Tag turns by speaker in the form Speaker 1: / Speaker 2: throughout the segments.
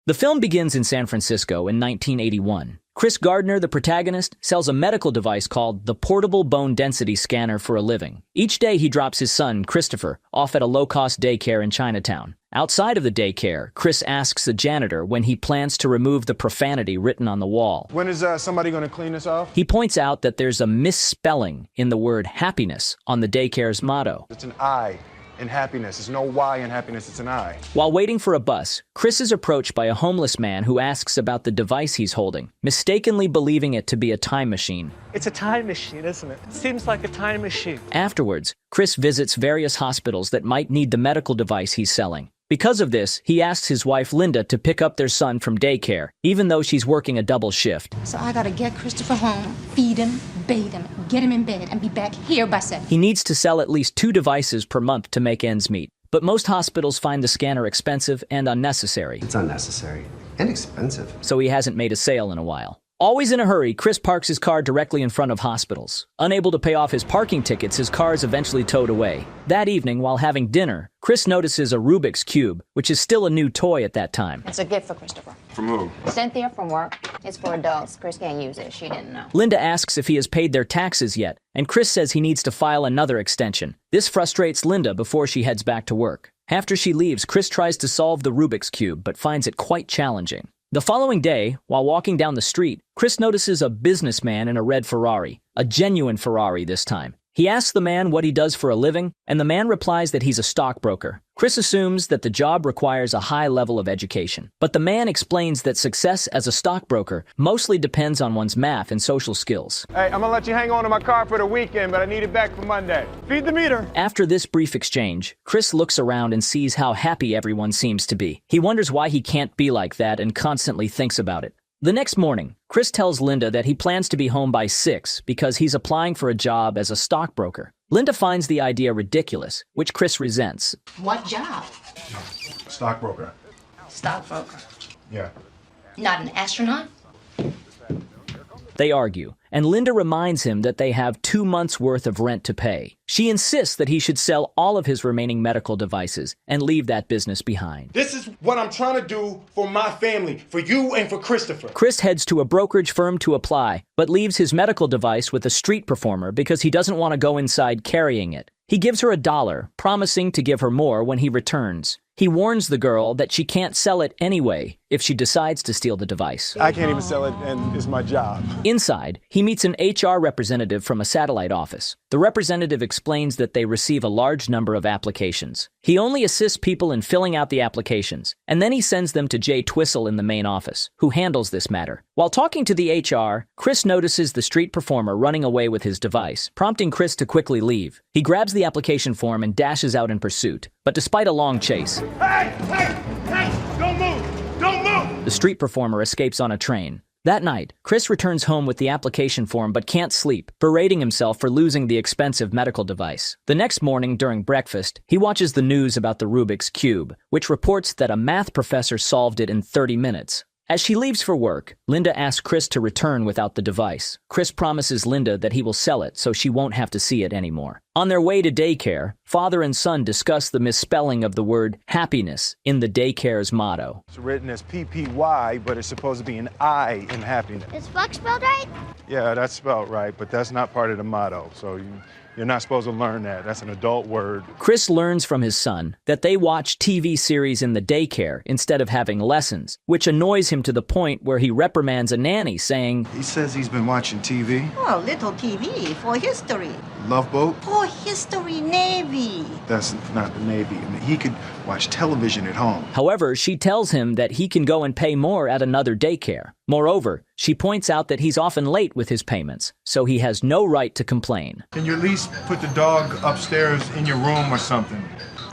Speaker 1: The film begins in San Francisco in 1981. Chris Gardner, the protagonist, sells a medical device called the Portable Bone Density Scanner for a living. Each day he drops his son, Christopher, off at a low-cost daycare in Chinatown. Outside of the daycare, Chris asks the janitor when he plans to remove the profanity written on the wall.
Speaker 2: When is somebody going to clean this off?
Speaker 1: He points out that there's a misspelling in the word happiness on the daycare's motto.
Speaker 2: It's an I in happiness. There's no Y in happiness, it's an I.
Speaker 1: While waiting for a bus, Chris is approached by a homeless man who asks about the device he's holding, mistakenly believing it to be a time machine.
Speaker 3: It's a time machine, isn't it? It seems like a time machine.
Speaker 1: Afterwards, Chris visits various hospitals that might need the medical device he's selling. Because of this, he asks his wife Linda to pick up their son from daycare, even though she's working a double shift.
Speaker 4: So I gotta get Christopher home, feed him, bathe him, get him in bed, and be back here by 7.
Speaker 1: He needs to sell at least 2 devices per month to make ends meet. But most hospitals find the scanner expensive and unnecessary.
Speaker 5: It's unnecessary and expensive.
Speaker 1: So he hasn't made a sale in a while. Always in a hurry, Chris parks his car directly in front of hospitals. Unable to pay off his parking tickets, his car is eventually towed away. That evening, while having dinner, Chris notices a Rubik's Cube, which is still a new toy at that time.
Speaker 6: It's a gift for Christopher.
Speaker 2: From who?
Speaker 6: Cynthia from work. It's for adults. Chris can't use it. She didn't know.
Speaker 1: Linda asks if he has paid their taxes yet, and Chris says he needs to file another extension. This frustrates Linda before she heads back to work. After she leaves, Chris tries to solve the Rubik's Cube, but finds it quite challenging. The following day, while walking down the street, Chris notices a businessman in a red Ferrari, a genuine Ferrari this time. He asks the man what he does for a living, and the man replies that he's a stockbroker. Chris assumes that the job requires a high level of education, but the man explains that success as a stockbroker mostly depends on one's math and social skills.
Speaker 2: Hey, I'm gonna let you hang on to my car for the weekend, but I need it back for Monday. Feed the meter.
Speaker 1: After this brief exchange, Chris looks around and sees how happy everyone seems to be. He wonders why he can't be like that and constantly thinks about it. The next morning, Chris tells Linda that he plans to be home by 6 because he's applying for a job as a stockbroker. Linda finds the idea ridiculous, which Chris resents.
Speaker 4: What job?
Speaker 2: Stockbroker.
Speaker 4: Stockbroker.
Speaker 2: Yeah.
Speaker 4: Not an astronaut?
Speaker 1: They argue, and Linda reminds him that they have 2 months' worth of rent to pay. She insists that he should sell all of his remaining medical devices and leave that business behind.
Speaker 2: This is what I'm trying to do for my family, for you and for Christopher.
Speaker 1: Chris heads to a brokerage firm to apply, but leaves his medical device with a street performer because he doesn't want to go inside carrying it. He gives her $1, promising to give her more when he returns. He warns the girl that she can't sell it anyway if she decides to steal the device.
Speaker 2: I can't even sell it, and it's my job.
Speaker 1: Inside, he meets an HR representative from a satellite office. The representative explains that they receive a large number of applications. He only assists people in filling out the applications, and then he sends them to Jay Twistle in the main office, who handles this matter. While talking to the HR, Chris notices the street performer running away with his device, prompting Chris to quickly leave. He grabs the application form and dashes out in pursuit. But despite a long chase,
Speaker 2: Hey! Don't move! Don't move!
Speaker 1: the street performer escapes on a train. That night, Chris returns home with the application form but can't sleep, berating himself for losing the expensive medical device. The next morning, during breakfast, he watches the news about the Rubik's Cube, which reports that a math professor solved it in 30 minutes. As she leaves for work, Linda asks Chris to return without the device. Chris promises Linda that he will sell it so she won't have to see it anymore. On their way to daycare, father and son discuss the misspelling of the word happiness in the daycare's motto.
Speaker 2: It's written as PPY, but it's supposed to be an I in happiness.
Speaker 7: Is fuck spelled right?
Speaker 2: Yeah, that's spelled right, but that's not part of the motto, so you're not supposed to learn that. That's an adult word.
Speaker 1: Chris learns from his son that they watch TV series in the daycare instead of having lessons, which annoys him to the point where he reprimands a nanny, saying,
Speaker 8: He says he's been watching TV.
Speaker 9: Oh, little TV for history.
Speaker 8: Love Boat?
Speaker 9: For history, Navy.
Speaker 8: That's not the Navy. I mean, he could watch television at home.
Speaker 1: However, she tells him that he can go and pay more at another daycare. Moreover, she points out that he's often late with his payments, so he has no right to complain.
Speaker 2: Can you at least put the dog upstairs in your room or something?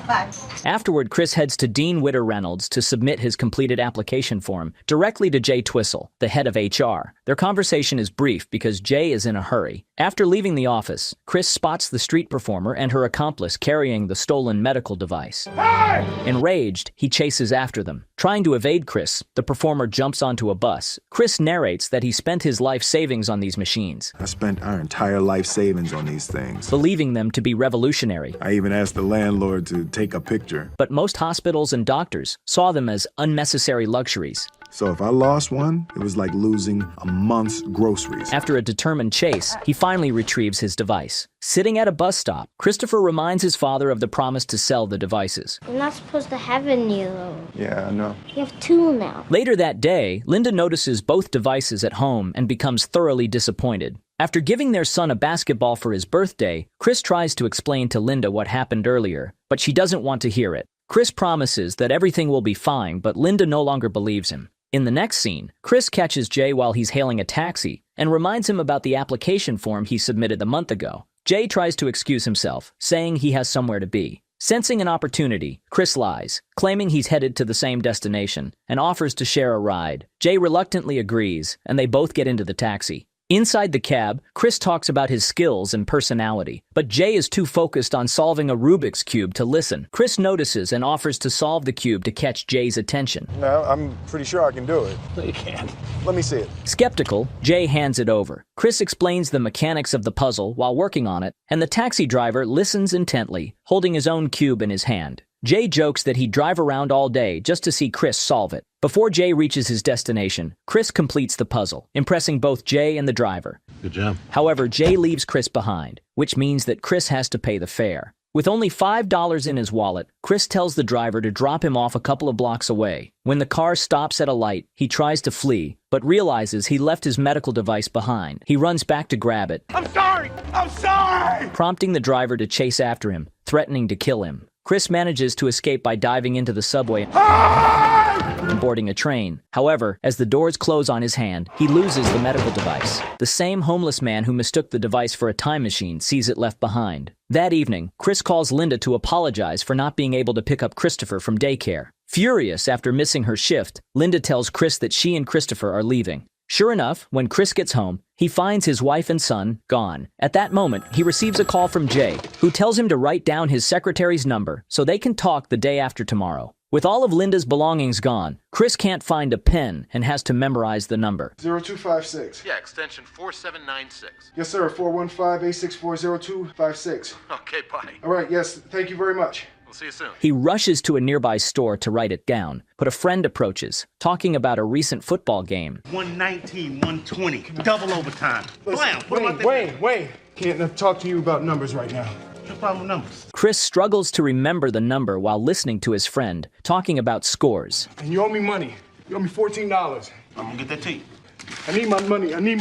Speaker 9: But
Speaker 1: Afterward, Chris heads to Dean Witter Reynolds to submit his completed application form directly to Jay Twistle, the head of HR. Their conversation is brief because Jay is in a hurry. After leaving the office, Chris spots the street performer and her accomplice carrying the stolen medical device.
Speaker 2: Hey!
Speaker 1: Enraged, he chases after them. Trying to evade Chris, the performer jumps onto a bus. Chris narrates that he spent his life savings on these machines,
Speaker 8: I spent our entire life savings on these things.
Speaker 1: believing them to be revolutionary.
Speaker 8: I even asked the landlord to take a picture
Speaker 7: doctor.
Speaker 1: But most hospitals and doctors saw them as unnecessary luxuries.
Speaker 7: So if I lost one, it was like losing a month's groceries.
Speaker 1: After a determined chase, he finally retrieves his device. Sitting at a bus stop, Christopher reminds his father of the promise to sell the devices.
Speaker 10: You're not supposed to have any of those.
Speaker 2: Yeah, I know.
Speaker 10: You have 2 now.
Speaker 1: Later that day, Linda notices both devices at home and becomes thoroughly disappointed. After giving their son a basketball for his birthday, Chris tries to explain to Linda what happened earlier, but she doesn't want to hear it. Chris promises that everything will be fine, but Linda no longer believes him. In the next scene, Chris catches Jay while he's hailing a taxi and reminds him about the application form he submitted a month ago. Jay tries to excuse himself, saying he has somewhere to be. Sensing an opportunity, Chris lies, claiming he's headed to the same destination, and offers to share a ride. Jay reluctantly agrees, and they both get into the taxi. Inside the cab, Chris talks about his skills and personality, but Jay is too focused on solving a Rubik's Cube to listen. Chris notices and offers to solve the cube to catch Jay's attention.
Speaker 2: No, I'm pretty sure I can do it.
Speaker 3: No, you can't.
Speaker 2: Let me see it.
Speaker 1: Skeptical, Jay hands it over. Chris explains the mechanics of the puzzle while working on it, and the taxi driver listens intently, holding his own cube in his hand. Jay jokes that he'd drive around all day just to see Chris solve it. Before Jay reaches his destination, Chris completes the puzzle, impressing both Jay and the driver.
Speaker 11: Good job.
Speaker 1: However, Jay leaves Chris behind, which means that Chris has to pay the fare. With only $5 in his wallet, Chris tells the driver to drop him off a couple of blocks away. When the car stops at a light, he tries to flee, but realizes he left his medical device behind. He runs back to grab it.
Speaker 2: I'm sorry! I'm sorry!
Speaker 1: Prompting the driver to chase after him, threatening to kill him. Chris manages to escape by diving into the subway and boarding a train. However, as the doors close on his hand, he loses the medical device. The same homeless man who mistook the device for a time machine sees it left behind. That evening, Chris calls Linda to apologize for not being able to pick up Christopher from daycare. Furious after missing her shift, Linda tells Chris that she and Christopher are leaving. Sure enough, when Chris gets home, he finds his wife and son gone. At that moment, he receives a call from Jay, who tells him to write down his secretary's number so they can talk the day after tomorrow. With all of Linda's belongings gone, Chris can't find a pen and has to memorize the number.
Speaker 2: 0256.
Speaker 11: Yeah, extension 4796.
Speaker 2: Yes, sir. 415-864-0256.
Speaker 11: Okay, bye.
Speaker 2: All right, yes. Thank you very much.
Speaker 11: We'll see you soon.
Speaker 1: He rushes to a nearby store to write it down, but a friend approaches, talking about a recent football game.
Speaker 11: 119, 120. Double overtime.
Speaker 2: Wayne. Can't talk to you about numbers right now.
Speaker 11: What's your problem with numbers?
Speaker 1: Chris struggles to remember the number while listening to his friend, talking about scores.
Speaker 2: And you owe me money. You owe me $14.
Speaker 11: I'm gonna get that to you.
Speaker 2: I need my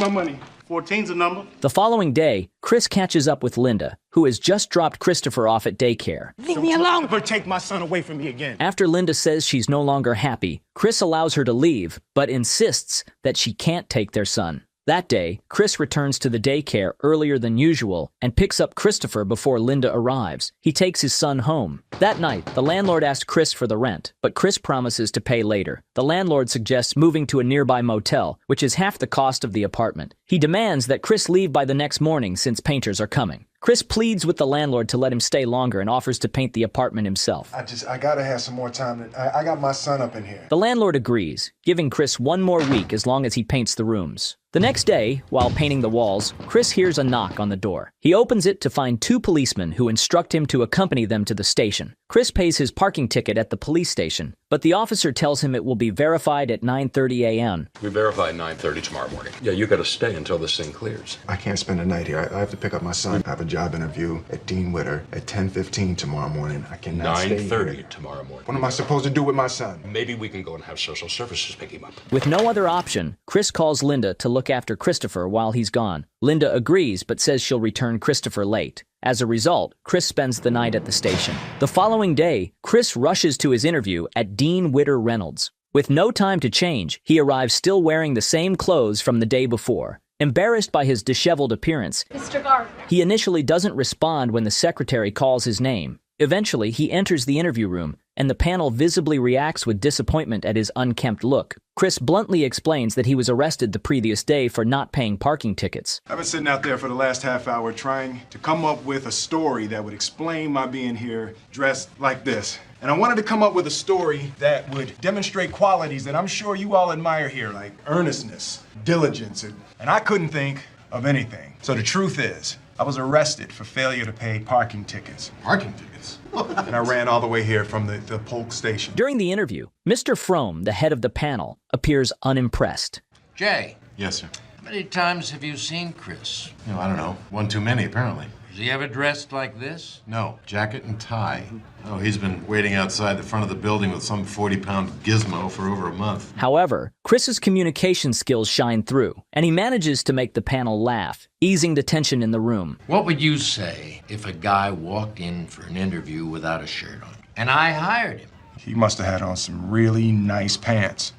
Speaker 2: money.
Speaker 11: 14's a number.
Speaker 1: The following day, Chris catches up with Linda, who has just dropped Christopher off at daycare.
Speaker 3: Leave me alone!
Speaker 2: Never take my son away from me again.
Speaker 1: After Linda says she's no longer happy, Chris allows her to leave, but insists that she can't take their son. That day, Chris returns to the daycare earlier than usual and picks up Christopher before Linda arrives. He takes his son home. That night, the landlord asks Chris for the rent, but Chris promises to pay later. The landlord suggests moving to a nearby motel, which is half the cost of the apartment. He demands that Chris leave by the next morning since painters are coming. Chris pleads with the landlord to let him stay longer and offers to paint the apartment himself.
Speaker 2: I gotta have some more time. I got my son up in here.
Speaker 1: The landlord agrees, giving Chris one more week as long as he paints the rooms. The next day, while painting the walls, Chris hears a knock on the door. He opens it to find 2 policemen who instruct him to accompany them to the station. Chris pays his parking ticket at the police station, but the officer tells him it will be verified at 9:30 a.m.
Speaker 12: We verify at 9:30 tomorrow morning. Yeah, you gotta stay until this thing clears.
Speaker 8: I can't spend the night here. I have to pick up my son. I have a job interview at Dean Witter at 10:15 tomorrow morning. I cannot stay
Speaker 12: 9:30
Speaker 8: here.
Speaker 12: tomorrow morning.
Speaker 8: What am I supposed to do with my son?
Speaker 12: Maybe we can go and have social services pick him up.
Speaker 1: With no other option, Chris calls Linda to look after Christopher while he's gone. Linda agrees but says she'll return Christopher late. As a result, Chris spends the night at the station. The following day, Chris rushes to his interview at Dean Witter Reynolds. With no time to change, he arrives still wearing the same clothes from the day before. Embarrassed by his disheveled appearance,
Speaker 4: Mr. Gardner.
Speaker 1: he initially doesn't respond when the secretary calls his name. Eventually, he enters the interview room, and the panel visibly reacts with disappointment at his unkempt look. Chris bluntly explains that he was arrested the previous day for not paying parking tickets.
Speaker 2: I've been sitting out there for the last half hour trying to come up with a story that would explain my being here dressed like this. And I wanted to come up with a story that would demonstrate qualities that I'm sure you all admire here, like earnestness, diligence, and I couldn't think of anything. So the truth is, I was arrested for failure to pay parking tickets.
Speaker 13: Parking tickets?
Speaker 2: And I ran all the way here from the Polk station.
Speaker 1: During the interview, Mr. Frome, the head of the panel, appears unimpressed.
Speaker 13: Jay.
Speaker 8: Yes, sir.
Speaker 13: How many times have you seen Chris?
Speaker 8: I don't know. One too many, apparently.
Speaker 13: Is he ever dressed like this?
Speaker 8: No, jacket and tie. Oh, he's been waiting outside the front of the building with some 40-pound gizmo for over a month.
Speaker 1: However, Chris's communication skills shine through, and he manages to make the panel laugh, easing the tension in the room.
Speaker 13: What would you say if a guy walked in for an interview without a shirt on, and I hired him?
Speaker 2: He must have had on some really nice pants.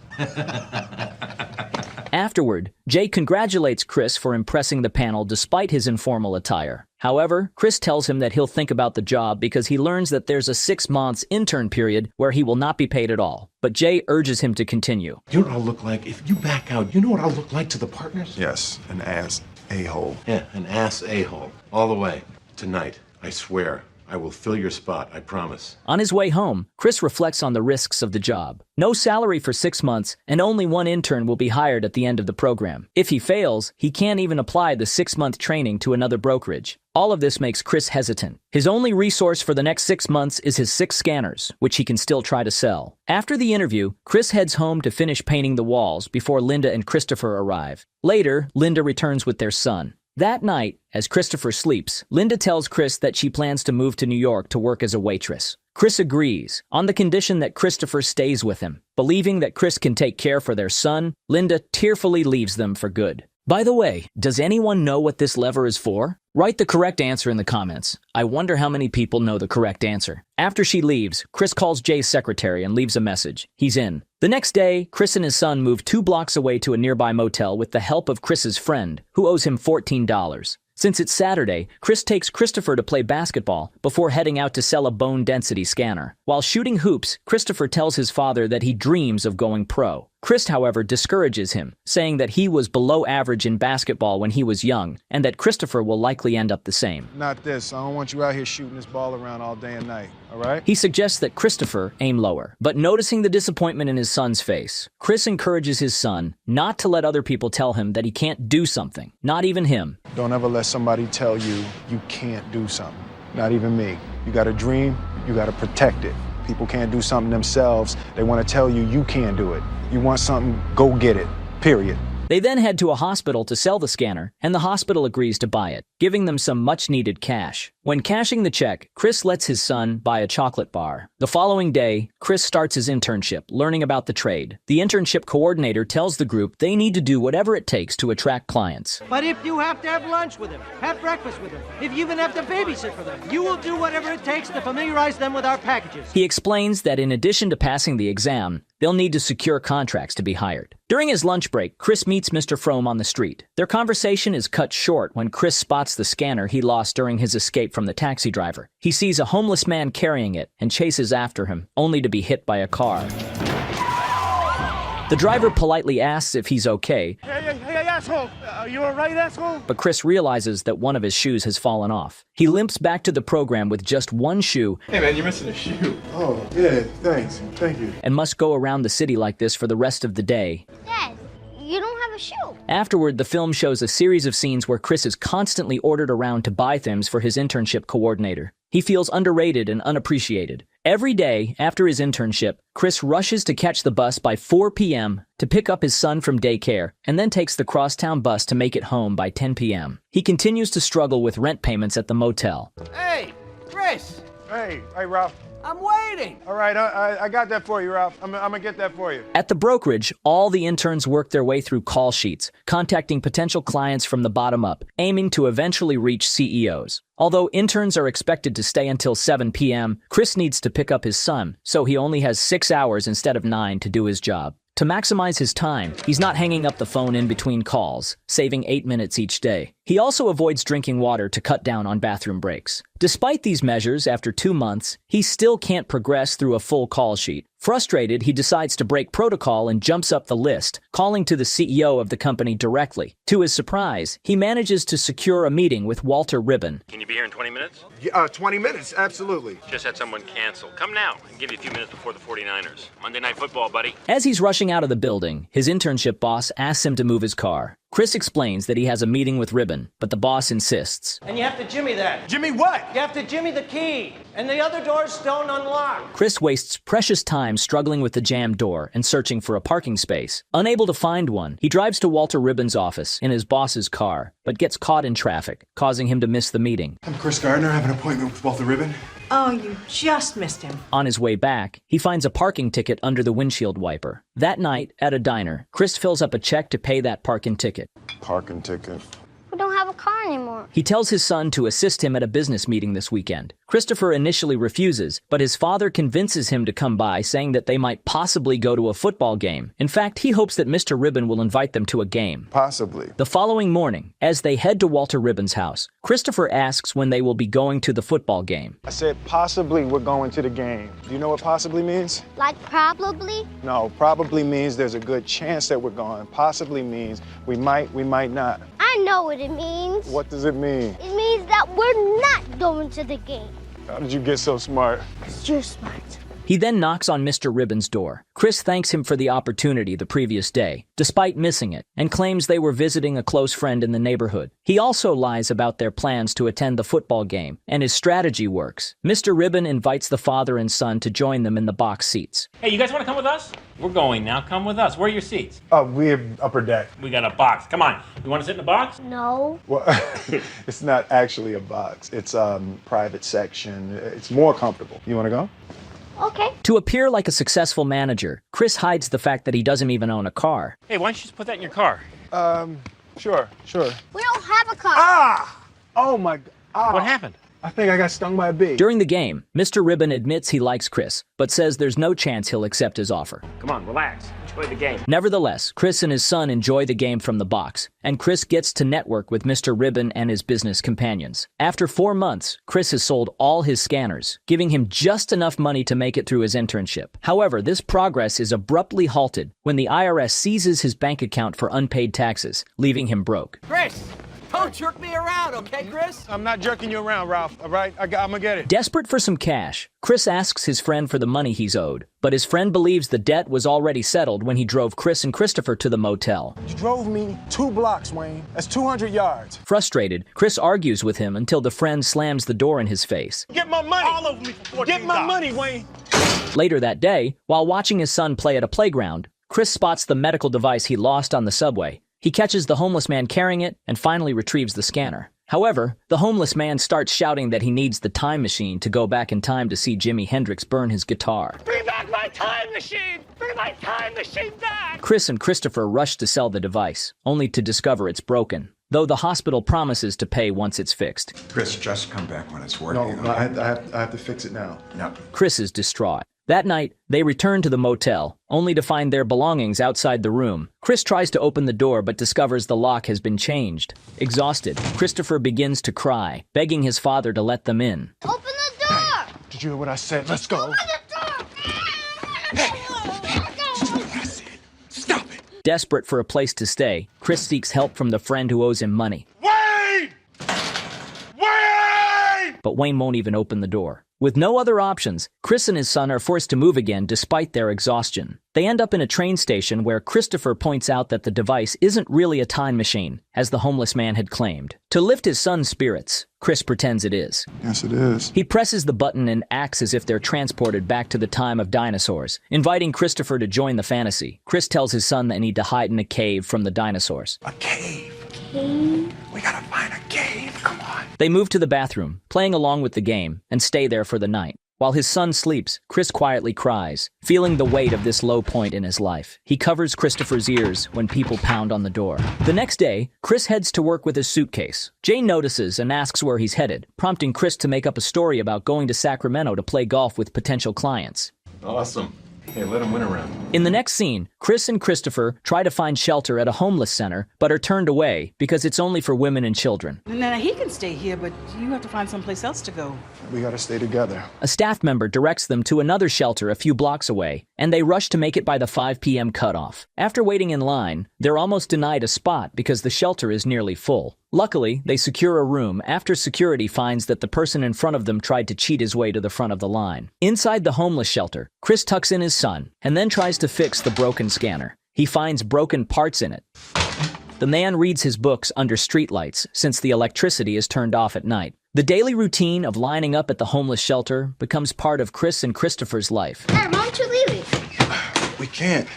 Speaker 1: Afterward, Jay congratulates Chris for impressing the panel despite his informal attire. However, Chris tells him that he'll think about the job because he learns that there's a 6-month intern period where he will not be paid at all. But Jay urges him to continue.
Speaker 13: You know what I'll look like if you back out? You know what I'll look like to the partners?
Speaker 2: Yes, an ass a-hole.
Speaker 13: Yeah, an ass a-hole. All the way. Tonight, I swear, I will fill your spot, I promise.
Speaker 1: On his way home, Chris reflects on the risks of the job. No salary for 6 months, and only one intern will be hired at the end of the program. If he fails, he can't even apply the 6-month training to another brokerage. All of this makes Chris hesitant. His only resource for the next 6 months is his 6 scanners, which he can still try to sell. After the interview, Chris heads home to finish painting the walls before Linda and Christopher arrive. Later, Linda returns with their son. That night, as Christopher sleeps, Linda tells Chris that she plans to move to New York to work as a waitress. Chris agrees, on the condition that Christopher stays with him. Believing that Chris can take care for their son, Linda tearfully leaves them for good. By the way, does anyone know what this lever is for? Write the correct answer in the comments. I wonder how many people know the correct answer. After she leaves, Chris calls Jay's secretary and leaves a message. He's in. The next day, Chris and his son move 2 blocks away to a nearby motel with the help of Chris's friend, who owes him $14. Since it's Saturday, Chris takes Christopher to play basketball before heading out to sell a bone density scanner. While shooting hoops, Christopher tells his father that he dreams of going pro. Chris, however, discourages him, saying that he was below average in basketball when he was young, and that Christopher will likely end up the same.
Speaker 2: Not this. I don't want you out here shooting this ball around all day and night, all right?
Speaker 1: He suggests that Christopher aim lower, but noticing the disappointment in his son's face, Chris encourages his son not to let other people tell him that he can't do something, not even him.
Speaker 2: Don't ever let somebody tell you you can't do something, not even me. You got a dream, you got to protect it. People can't do something themselves. They want to tell you you can't do it. You want something, go get it, period.
Speaker 1: They then head to a hospital to sell the scanner, and the hospital agrees to buy it, giving them some much-needed cash. When cashing the check, Chris lets his son buy a chocolate bar. The following day, Chris starts his internship, learning about the trade. The internship coordinator tells the group they need to do whatever it takes to attract clients.
Speaker 14: But if you have to have lunch with them, have breakfast with them, if you even have to babysit for them, you will do whatever it takes to familiarize them with our packages.
Speaker 1: He explains that in addition to passing the exam, they'll need to secure contracts to be hired. During his lunch break, Chris meets Mr. Frome on the street. Their conversation is cut short when Chris spots the scanner he lost during his escape from the taxi driver. He sees a homeless man carrying it and chases after him, only to be hit by a car. The driver politely asks if he's okay.
Speaker 11: Hey, asshole! Are you alright, asshole?
Speaker 1: But Chris realizes that one of his shoes has fallen off. He limps back to the program with just one shoe.
Speaker 8: Hey man, you're missing a shoe.
Speaker 2: Oh, yeah, thanks. Thank you.
Speaker 1: And must go around the city like this for the rest of the day.
Speaker 10: Dad, you don't have a shoe.
Speaker 1: Afterward, the film shows a series of scenes where Chris is constantly ordered around to buy things for his internship coordinator. He feels underrated and unappreciated. Every day after his internship, Chris rushes to catch the bus by 4 p.m. to pick up his son from daycare, and then takes the crosstown bus to make it home by 10 p.m. He continues to struggle with rent payments at the motel.
Speaker 14: Hey, Chris!
Speaker 2: Hey, Ralph.
Speaker 14: I'm waiting!
Speaker 2: All right, I got that for you, Ralph. I'm gonna get that for you.
Speaker 1: At the brokerage, all the interns work their way through call sheets, contacting potential clients from the bottom up, aiming to eventually reach CEOs. Although interns are expected to stay until 7 p.m., Chris needs to pick up his son, so he only has 6 hours instead of 9 to do his job. To maximize his time, he's not hanging up the phone in between calls, saving 8 minutes each day. He also avoids drinking water to cut down on bathroom breaks. Despite these measures, after 2 months, he still can't progress through a full call sheet. Frustrated, he decides to break protocol and jumps up the list, calling to the CEO of the company directly. To his surprise, he manages to secure a meeting with Walter Ribbon.
Speaker 12: Can you be here in 20 minutes?
Speaker 2: 20 minutes, absolutely.
Speaker 12: Just had someone cancel. Come now. I can give you a few minutes before the 49ers. Monday Night Football, buddy.
Speaker 1: As he's rushing out of the building, his internship boss asks him to move his car. Chris explains that he has a meeting with Ribbon, but the boss insists.
Speaker 14: And you have to jimmy that.
Speaker 2: Jimmy what?
Speaker 14: You have to jimmy the key, and the other doors don't unlock.
Speaker 1: Chris wastes precious time struggling with the jammed door and searching for a parking space. Unable to find one, he drives to Walter Ribbon's office in his boss's car, but gets caught in traffic, causing him to miss the meeting.
Speaker 2: I'm Chris Gardner. I have an appointment with Walter Ribbon.
Speaker 9: Oh, you just missed him.
Speaker 1: On his way back, he finds a parking ticket under the windshield wiper. That night, at a diner, Chris fills up a check to pay that parking ticket.
Speaker 2: Parking ticket.
Speaker 10: We don't have a car anymore.
Speaker 1: He tells his son to assist him at a business meeting this weekend. Christopher initially refuses, but his father convinces him to come by, saying that they might possibly go to a football game. In fact, he hopes that Mr. Ribbon will invite them to a game.
Speaker 2: Possibly.
Speaker 1: The following morning, as they head to Walter Ribbon's house, Christopher asks when they will be going to the football game.
Speaker 2: I said possibly we're going to the game. Do you know what possibly means?
Speaker 10: Like probably?
Speaker 2: No, probably means there's a good chance that we're going. Possibly means we might not.
Speaker 10: I know what it means.
Speaker 2: What does it mean?
Speaker 10: It means that we're not going to the game.
Speaker 2: How did you get so smart?
Speaker 10: You're smart.
Speaker 1: He then knocks on Mr. Ribbon's door. Chris thanks him for the opportunity the previous day, despite missing it, and claims they were visiting a close friend in the neighborhood. He also lies about their plans to attend the football game, and his strategy works. Mr. Ribbon invites the father and son to join them in the box seats.
Speaker 15: Hey, you guys want to come with us? We're going now. Come with us. Where are your seats?
Speaker 2: We have upper deck.
Speaker 15: We got a box. Come on. You want to sit in the box?
Speaker 10: No.
Speaker 2: Well, it's not actually a box. It's private section. It's more comfortable. You want to go?
Speaker 10: Okay.
Speaker 1: To appear like a successful manager, Chris hides the fact that he doesn't even own a car.
Speaker 15: Hey, why don't you just put that in your car?
Speaker 2: Sure.
Speaker 10: We don't have a car.
Speaker 2: Ah! Oh my God.
Speaker 15: What happened?
Speaker 2: I think I got stung by a bee.
Speaker 1: During the game, Mr. Ribbon admits he likes Chris, but says there's no chance he'll accept his offer.
Speaker 15: Come on, relax. Enjoy the game.
Speaker 1: Nevertheless, Chris and his son enjoy the game from the box, and Chris gets to network with Mr. Ribbon and his business companions. After 4 months, Chris has sold all his scanners, giving him just enough money to make it through his internship. However, this progress is abruptly halted when the IRS seizes his bank account for unpaid taxes, leaving him broke.
Speaker 14: Chris, don't jerk me around, okay, Chris?
Speaker 2: I'm not jerking you around, Ralph, all right? I'm gonna get it.
Speaker 1: Desperate for some cash, Chris asks his friend for the money he's owed, but his friend believes the debt was already settled when he drove Chris and Christopher to the motel.
Speaker 2: You drove me 2 blocks, Wayne. That's 200 yards.
Speaker 1: Frustrated, Chris argues with him until the friend slams the door in his face.
Speaker 11: Get my money! All over me for $14.
Speaker 2: Get my money, Wayne!
Speaker 1: Later that day, while watching his son play at a playground, Chris spots the medical device he lost on the subway. He catches the homeless man carrying it and finally retrieves the scanner. However, the homeless man starts shouting that he needs the time machine to go back in time to see Jimi Hendrix burn his guitar.
Speaker 11: Bring back my time machine! Bring my time machine back!
Speaker 1: Chris and Christopher rush to sell the device, only to discover it's broken, though the hospital promises to pay once it's fixed.
Speaker 8: Chris, just come back when it's working.
Speaker 2: No, I have to fix it now.
Speaker 8: No.
Speaker 1: Chris is distraught. That night, they return to the motel, only to find their belongings outside the room. Chris tries to open the door but discovers the lock has been changed. Exhausted, Christopher begins to cry, begging his father to let them in.
Speaker 10: Open the door!
Speaker 2: Did you hear what I said? Let's go.
Speaker 10: Open the door!
Speaker 2: Stop it!
Speaker 1: Desperate for a place to stay, Chris seeks help from the friend who owes him money.
Speaker 11: Wayne! Wayne!
Speaker 1: But Wayne won't even open the door. With no other options, Chris and his son are forced to move again despite their exhaustion. They end up in a train station where Christopher points out that the device isn't really a time machine, as the homeless man had claimed. To lift his son's spirits, Chris pretends it is.
Speaker 2: Yes, it is.
Speaker 1: He presses the button and acts as if they're transported back to the time of dinosaurs, inviting Christopher to join the fantasy. Chris tells his son they need to hide in a cave from the dinosaurs.
Speaker 8: A cave. We gotta find a cave. Come on.
Speaker 1: They move to the bathroom, playing along with the game, and stay there for the night. While his son sleeps, Chris quietly cries, feeling the weight of this low point in his life. He covers Christopher's ears when people pound on the door. The next day, Chris heads to work with his suitcase. Jane notices and asks where he's headed, prompting Chris to make up a story about going to Sacramento to play golf with potential clients.
Speaker 13: Awesome. Hey, let him win around.
Speaker 1: In the next scene, Chris and Christopher try to find shelter at a homeless center, but are turned away because it's only for women and children.
Speaker 9: Now, he can stay here, but you have to find someplace else to go.
Speaker 2: We gotta stay together.
Speaker 1: A staff member directs them to another shelter a few blocks away, and they rush to make it by the 5 p.m. cutoff. After waiting in line, they're almost denied a spot because the shelter is nearly full. Luckily, they secure a room after security finds that the person in front of them tried to cheat his way to the front of the line. Inside the homeless shelter, Chris tucks in his son and then tries to fix the broken scanner. He finds broken parts in it. The man reads his books under streetlights since the electricity is turned off at night. The daily routine of lining up at the homeless shelter becomes part of Chris and Christopher's life.
Speaker 10: Hey, why don't you leave it?
Speaker 2: We can't.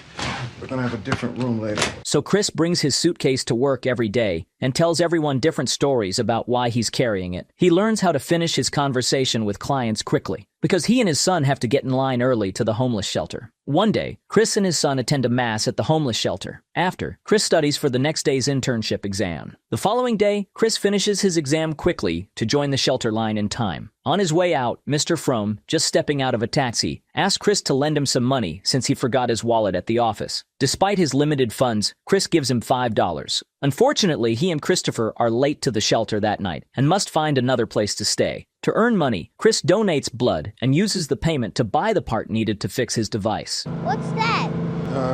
Speaker 2: We're gonna have a different room later.
Speaker 1: So Chris brings his suitcase to work every day and tells everyone different stories about why he's carrying it. He learns how to finish his conversation with clients quickly, because he and his son have to get in line early to the homeless shelter. One day, Chris and his son attend a mass at the homeless shelter. After, Chris studies for the next day's internship exam. The following day, Chris finishes his exam quickly to join the shelter line in time. On his way out, Mr. Frome, just stepping out of a taxi, asks Chris to lend him some money since he forgot his wallet at the office. Despite his limited funds, Chris gives him $5. Unfortunately, he and Christopher are late to the shelter that night and must find another place to stay. To earn money, Chris donates blood and uses the payment to buy the part needed to fix his device.
Speaker 10: What's that?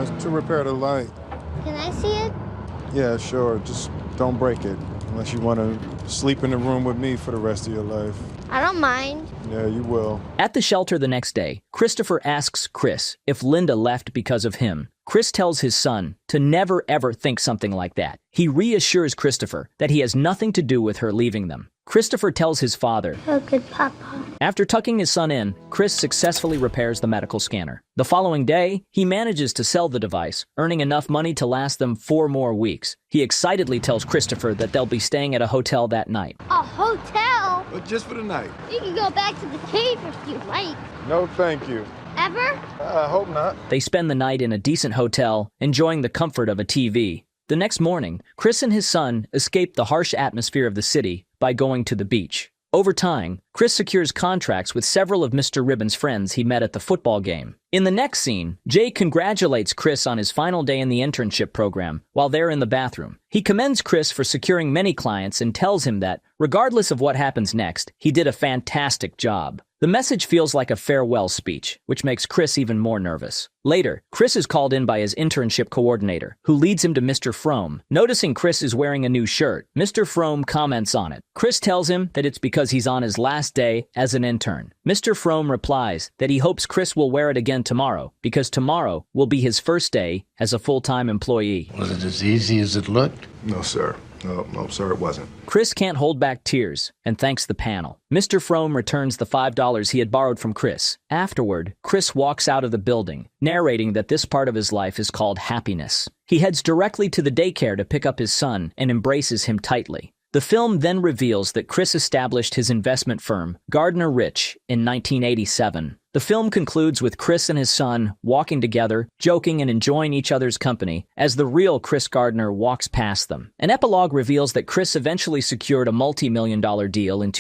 Speaker 7: It's to repair the light.
Speaker 10: Can I see it?
Speaker 7: Yeah, sure. Just don't break it. Unless you want to sleep in the room with me for the rest of your life.
Speaker 10: I don't mind.
Speaker 7: Yeah, you will.
Speaker 1: At the shelter the next day, Christopher asks Chris if Linda left because of him. Chris tells his son to never ever think something like that. He reassures Christopher that he has nothing to do with her leaving them. Christopher tells his father,
Speaker 10: Oh, good papa.
Speaker 1: After tucking his son in, Chris successfully repairs the medical scanner. The following day, he manages to sell the device, earning enough money to last them 4 more weeks. He excitedly tells Christopher that they'll be staying at a hotel that night.
Speaker 10: A hotel?
Speaker 7: But just for the night.
Speaker 10: You can go back to the cave if you like.
Speaker 7: No, thank you.
Speaker 10: Ever?
Speaker 7: I hope not.
Speaker 1: They spend the night in a decent hotel, enjoying the comfort of a TV. The next morning, Chris and his son escape the harsh atmosphere of the city by going to the beach. Over time, Chris secures contracts with several of Mr. Ribbon's friends he met at the football game. In the next scene, Jay congratulates Chris on his final day in the internship program while they're in the bathroom. He commends Chris for securing many clients and tells him that, regardless of what happens next, he did a fantastic job. The message feels like a farewell speech, which makes Chris even more nervous. Later, Chris is called in by his internship coordinator, who leads him to Mr. Frome. Noticing Chris is wearing a new shirt, Mr. Frome comments on it. Chris tells him that it's because he's on his last day as an intern. Mr. Frome replies that he hopes Chris will wear it again tomorrow, because tomorrow will be his first day as a full-time employee.
Speaker 16: Was it as easy as it looked?
Speaker 2: No, sir. No, sir, it wasn't.
Speaker 1: Chris can't hold back tears and thanks the panel. Mr. Frome returns the $5 he had borrowed from Chris. Afterward, Chris walks out of the building, narrating that this part of his life is called happiness. He heads directly to the daycare to pick up his son and embraces him tightly. The film then reveals that Chris established his investment firm, Gardner Rich, in 1987. The film concludes with Chris and his son walking together, joking and enjoying each other's company as the real Chris Gardner walks past them. An epilogue reveals that Chris eventually secured a multi-million-dollar deal in